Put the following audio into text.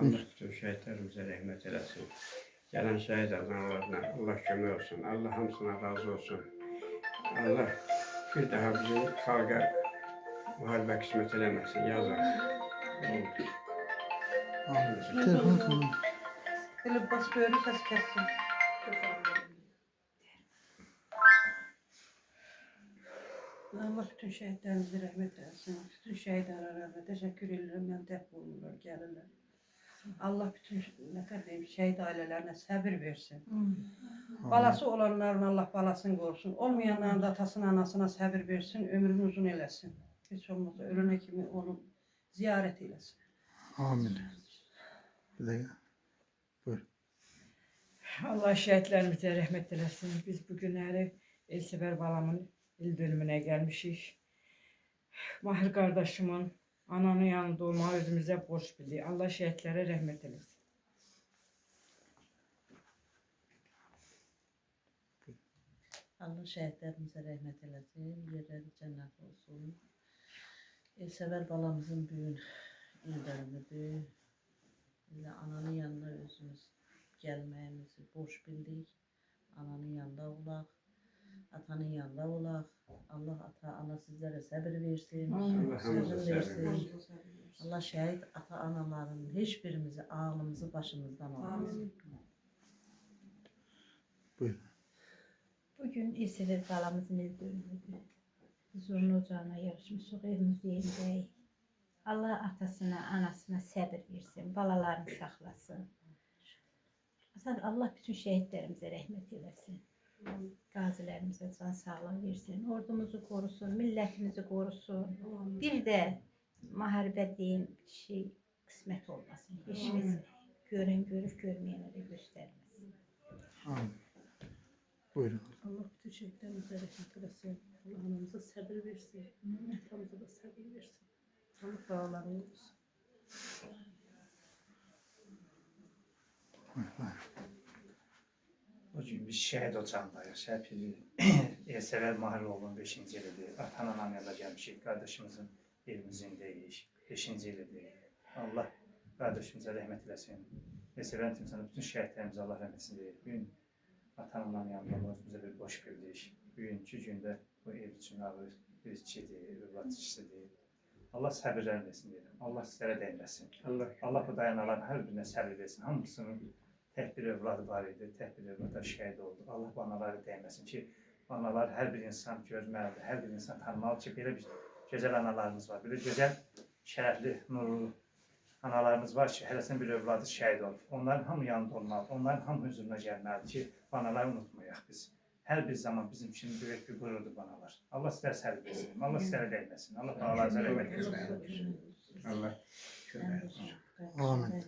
Allah bütün şehitlerimize rahmet eylesin. Gelen şehit adamlarına Allah kömək olsun. Allah hamısına razı olsun. Allah bir daha bizim halka muharebe kısmet eləməsin. Yazar. Amin. Telefon tamam. Böyle bas böyle ses kessin. Allah bütün şehitlerimize rahmet eylesin. Bütün şehitlerine teşekkür ederim. Ben tek bulunurlar, gelirler. Allah bütün ne diyeyim, şehit ailelerine sabır versin. Balası olanların Allah balasını korusun. Olmayanların da atasına anasına sabır versin. Ömrünü uzun eylesin. Hiç olmazsa ölene kimi onu ziyaret eylesin. Amin. Bir de buyur. Allah şehitlerimize rahmet eylesin. Biz bugünleri Elsever balamın il dönümüne gelmişik. Mahir kardeşimin ananın yanında olmağı özümüze borç biliyor. Allah şehitlere rahmet eylesin. Allah şehitlerimize rahmet eylesin. Yerleri cennet olsun. Elsever balamızın büyün illerimidir. Biz de ananın yanına özümüz gelməyimizi borç bildik. Ananın yanında olaq. Atanın yanında olaq. Allah ata ana sizlere sabır versin. Sözün versin. Allah şehit ata anaların hiçbirimizi ağlımızı başımızdan almasın. Buyur. Bugün İsveç balamızın il dönümüdür. Biz onun ocağına yarışmışıq, evimiz yerindəyik. Allah atasına, anasına səbir versin, balalarını saxlasın. Allah bütün şehitlerimize rahmet eylesin. Gazilerimize can sağlığı versin, ordumuzu korusun, milletimizi korusun. Bir de muharebe deyin şey kısmet olmasın. Hiçbir gören görüp görmeyene de göstermesin. Amin. Buyurun. Allah bütün şehitlerimize rahmet eylesin. Allah anamıza sabır versin. Atamıza da sabır versin. Allah dağlarını olsun. Bugün biz şehit ocağındayız. Hepimiz Elsever Mahiroğlu'nun 5. yılıdır. Atan anam yanına gelmişik. Kardeşimizin elimizdeyiz. 5. yılıdır. Allah kardeşimize rahmet eylesin. Elsever'in timsalı bütün şehitlerimize Allah rahmet eylesin. Bugün atan anam yanında olmamız bize bir boş bildik. Bugünkü günde bu ev için ağır bir içidir, övlat içidir. Allah sabır vermesin dedim. Allah sizlere değmesin. Allah bu dayananların her birine sabır versin. Hamısının tek bir evladı var idi, tek bir evlada şehit oldu. Allah bu anaları değmesin ki, bu analar her bir insan görmelidir, her bir insan tanımalı ki, böyle bir güzel analarımız var. Böyle güzel, şərəfli, nurlu analarımız var ki, hələsin bir evladı şehit oldu. Onların hamı yanında olmalı, onların hamı huzuruna gelmelidir ki, bu anaları unutmayaq biz. Her bir zaman bizim için büyük bir gururdur bu analar. Allah sizlere sabır versin, Allah sizlere değmesin. Allah dağlarınıza rahmet eylesin. Allah kömək olsun. Amin.